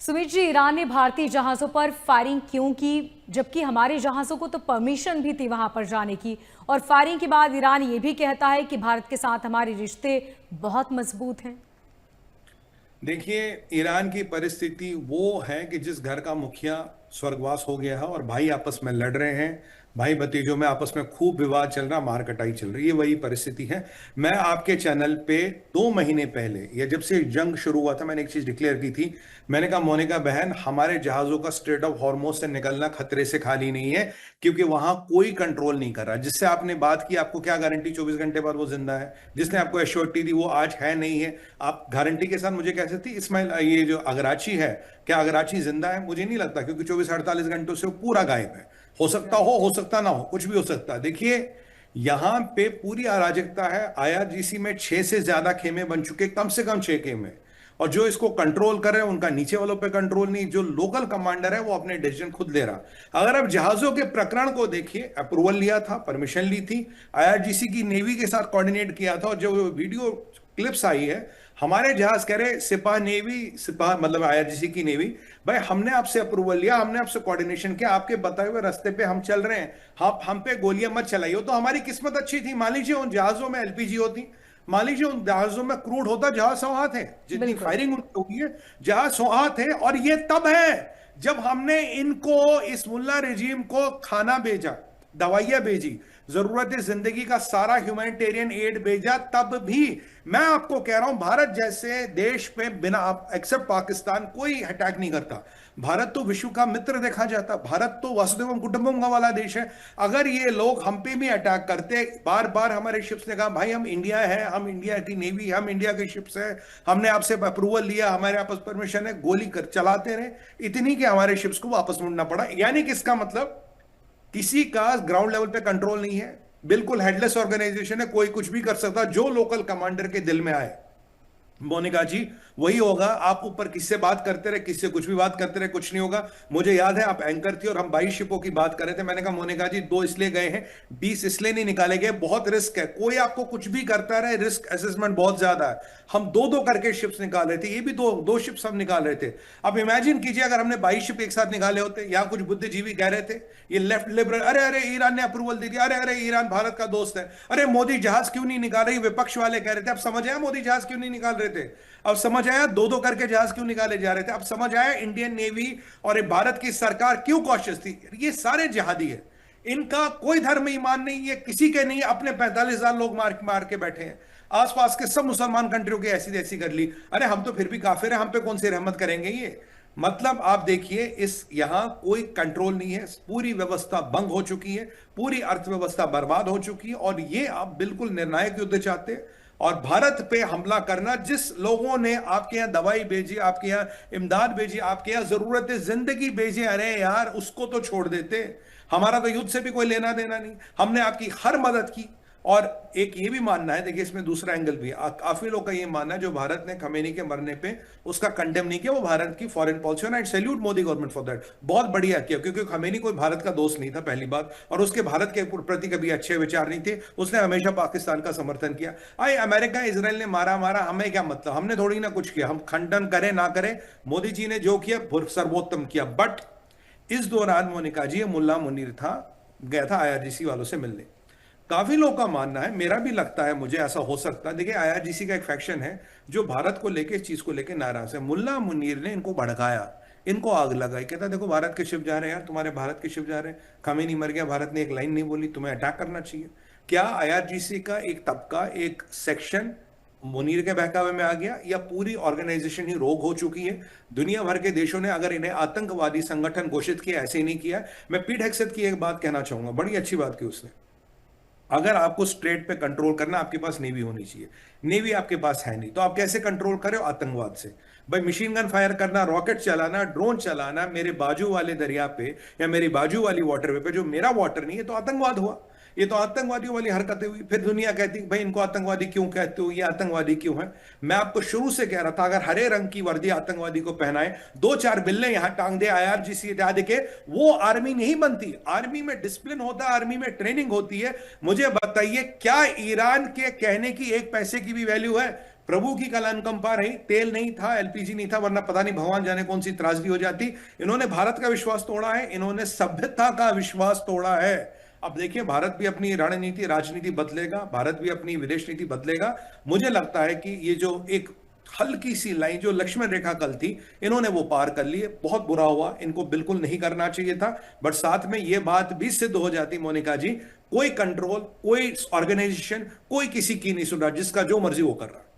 Sumit ji, Iran ने भारतीय जहाजों पर फायरिंग क्यों की, जबकि हमारे जहाजों को तो परमिशन भी थी वहां पर जाने की। और फायरिंग के बाद ईरान ये भी कहता है कि भारत के साथ हमारे रिश्ते बहुत मजबूत हैं। देखिए, ईरान की परिस्थिति वो है कि जिस घर का मुखिया स्वर्गवास हो गया है और भाई आपस में लड़ रहे हैं, भाई भतीजों में आपस में खूब विवाद चल रहा, मार कटाई चल रही है, वही परिस्थिति है। मैं आपके चैनल पे 2 महीने पहले या जब से जंग शुरू हुआ था, मैंने एक चीज डिक्लेयर की थी। मैंने कहा, मोनिका बहन, हमारे जहाजों का स्ट्रेट ऑफ हॉर्मोज से निकलना खतरे से खाली नहीं है, क्योंकि वहां कोई कंट्रोल नहीं कर रहा। जिससे आपने बात की, आपको क्या गारंटी 24 घंटे बाद वो जिंदा है? जिसने आपको एश्योरिटी दी वो आज है नहीं है? आप गारंटी के साथ मुझे कह सकती, इस्माइल ये जो अगराची है, क्या अगराची जिंदा है? मुझे नहीं लगता, क्योंकि 24-48 घंटों से वो पूरा गायब है। हो सकता ना हो, कुछ भी हो सकता है। देखिए, यहां पे पूरी अराजकता है। आईआरजीसी में 6 से ज्यादा खेमे बन चुके, कम से कम 6 खेमे। और जो इसको कंट्रोल कर रहे हैं उनका नीचे वालों पे कंट्रोल नहीं। जो लोकल कमांडर है वो अपने डिसीजन खुद ले रहा। अगर आप जहाजों के प्रकरण को देखिए, अप्रूवल लिया था, परमिशन ली थी, आईआरजीसी की नेवी के साथ कोऑर्डिनेट किया था। और जो वीडियो क्लिप्स आई है, हमारे जहाज कह रहे सिपाह नेवी, सिपाह मतलब आईआरजीसी की नेवी, भाई हमने आपसे अप्रूवल लिया, हमने आपसे कोऑर्डिनेशन किया, आपके बताए हुए रास्ते पे हम चल रहे हैं, आप हम पे गोलियां मत चलाइए। तो हमारी किस्मत अच्छी थी। मान लीजिए उन जहाजों में एलपीजी होती, मान लीजिए उन जहाजों में क्रूड होता, जहाज सौहात है, जितनी बिल्कुल। फायरिंग उनकी होगी है, जहाज सौहात है। और ये तब है जब हमने इनको, इस मुल्ला रेजीम को खाना भेजा, दवाइयां भेजी, जरूरत जिंदगी का सारा ह्यूमैनिटेरियन एड भेजा, तब भी मैं आपको कह रहा हूं, भारत जैसे देश पे बिना, एक्सेप्ट पाकिस्तान, कोई अटैक नहीं करता। भारत तो विश्व का मित्र देखा जाता, भारत तो वसुदेवम कुटुंबकम का वाला देश है। अगर ये लोग हम पे भी अटैक करते, बार बार हमारे शिप्स ने कहा, भाई हम इंडिया है, हम इंडिया की नेवी, हम इंडिया के शिप्स है, हमने आपसे अप्रूवल लिया, हमारे आपस परमिशन है, गोली कर चलाते रहे, इतनी कि हमारे शिप्स को वापस मुड़ना पड़ा। यानी कि इसका मतलब किसी का ग्राउंड लेवल पे कंट्रोल नहीं है, बिल्कुल हेडलेस ऑर्गेनाइजेशन है, कोई कुछ भी कर सकता, जो लोकल कमांडर के दिल में आए। मोनिका जी, वही होगा। आप ऊपर किससे बात करते रहे, किससे कुछ भी बात करते रहे, कुछ नहीं होगा। मुझे याद है आप एंकर थी और हम 22 शिपों की बात कर रहे थे। मैंने कहा, मोनिका जी, 2 इसलिए गए हैं, 20 इसलिए नहीं निकाले गए, बहुत रिस्क है। कोई आपको कुछ भी करता रहे, रिस्क असेसमेंट बहुत ज्यादा है। हम दो दो करके शिप्स निकाल रहे थे, ये भी दो दो शिप्स हम निकाल रहे थे। अब इमेजिन कीजिए अगर हमने 22 शिप एक साथ निकाले होते। या कुछ बुद्धिजीवी कह रहे थे, ये लेफ्ट लिबरल, अरे अरे ईरान ने अप्रूवल दे दिया, अरे अरे ईरान भारत का दोस्त है, अरे मोदी जहाज क्यों नहीं निकाल रही, विपक्ष वाले कह रहे थे। अब समझ आया मोदी जहाज क्यों नहीं निकाल रहे थे? अब समझ आया दो दो करके जहाज क्यों निकाले जा रहे थे? अब समझ आया इंडियन नेवी और भारत की सरकार क्यों कॉशियस थी। ये सारे जिहादी है, इनका कोई धर्म ईमान नहीं है, किसी के नहीं। अपने 45,000 लोग मार मार के बैठे हैं। आसपास के सब मुसलमान कंट्रियों की ऐसी ऐसी कर ली। अरे हम तो फिर भी काफिर हैं, हम पे कौन सी रहमत करेंगे ये? मतलब आप देखिए, इस यहां कोई कंट्रोल नहीं है, पूरी व्यवस्था भंग हो चुकी है, पूरी अर्थव्यवस्था बर्बाद हो चुकी है। और ये आप बिल्कुल निर्णायक युद्ध चाहते हैं और भारत पे हमला करना। जिस लोगों ने आपके यहां दवाई भेजी, आपके यहां इमदाद भेजी, आपके यहां जरूरत जिंदगी भेजी, अरे यार उसको तो छोड़ देते। हमारा तो युद्ध से भी कोई लेना देना नहीं, हमने आपकी हर मदद की। और एक ये भी मानना है, देखिए इसमें दूसरा एंगल भी है, काफी लोग का ये मानना है जो भारत ने खमेनी के मरने पे उसका कंडेम नहीं किया, वो भारत की foreign policy, and salute Modi government for that, बहुत बढ़िया किया। क्योंकि खमेनी कोई भारत का दोस्त नहीं था, पहली बात, और उसके भारत के प्रति कभी अच्छे विचार नहीं थे, उसने हमेशा पाकिस्तान का समर्थन किया। आई अमेरिका इजराइल ने मारा मारा, हमें क्या मतलब, हमने थोड़ी ना कुछ किया, हम खंडन करें ना करें, मोदी जी ने जो किया सर्वोत्तम किया। बट इस दौरान मोनिका जी, मुल्ला मुनीर था, गया था आईआरजीसी वालों से मिलने। काफी लोगों का मानना है, मेरा भी लगता है, मुझे ऐसा हो सकता है। देखिए, आईआरजीसी का एक फैक्शन है जो भारत को लेके, इस चीज को लेके नाराज है। मुल्ला मुनीर ने इनको भड़काया, इनको आग लगाई, कहता देखो भारत के शिप जा रहे हैं यार, तुम्हारे भारत के शिप जा रहे हैं, खमेनी मर गया, भारत ने एक लाइन नहीं बोली, तुम्हें अटैक करना चाहिए। क्या आईआरजीसी का एक तबका, एक सेक्शन मुनीर के बहकावे में आ गया, या पूरी ऑर्गेनाइजेशन ही रोग हो चुकी है? दुनिया भर के देशों ने अगर इन्हें आतंकवादी संगठन घोषित किया, ऐसे ही नहीं किया। मैं पीट हेगसेथ की एक बात कहना चाहूंगा, बड़ी अच्छी बात की उसने। अगर आपको स्ट्रेट पे कंट्रोल करना, आपके पास नेवी होनी चाहिए। नेवी आपके पास है नहीं, तो आप कैसे कंट्रोल करें? आतंकवाद से। भाई मशीन गन फायर करना, रॉकेट चलाना, ड्रोन चलाना मेरे बाजू वाले दरिया पे या मेरी बाजू वाली वाटरवे पे, जो मेरा वाटर नहीं है, तो आतंकवाद हुआ। ये तो आतंकवादियों वाली हरकतें हुई। फिर दुनिया कहती भाई इनको आतंकवादी क्यों कहते हो, ये आतंकवादी क्यों है? मैं आपको शुरू से कह रहा था, अगर हरे रंग की वर्दी आतंकवादी को पहनाए, 2-4 बिल्ले यहां टांग दे आईआरजीसी इत्यादि के, वो आर्मी नहीं बनती। आर्मी में डिसिप्लिन होता है, आर्मी में ट्रेनिंग होती है। मुझे बताइए, क्या ईरान के कहने की 1 पैसे की भी वैल्यू है? प्रभु की कल अनुकंपा रही, तेल नहीं था, एलपीजी नहीं था, वरना पता नहीं भगवान जाने कौन सी त्रासदी हो जाती। इन्होंने भारत का विश्वास तोड़ा है, इन्होंने सभ्यता का विश्वास तोड़ा है। अब देखिए, भारत भी अपनी रणनीति राजनीति बदलेगा, भारत भी अपनी विदेश नीति बदलेगा। मुझे लगता है कि ये जो एक हल्की सी लाइन, जो लक्ष्मण रेखा कल थी, इन्होंने वो पार कर ली है। बहुत बुरा हुआ, इनको बिल्कुल नहीं करना चाहिए था। बट साथ में ये बात भी सिद्ध हो जाती मोनिका जी, कोई कंट्रोल, कोई ऑर्गेनाइजेशन, कोई किसी की नहीं सुन रहा, जिसका जो मर्जी वो कर रहा।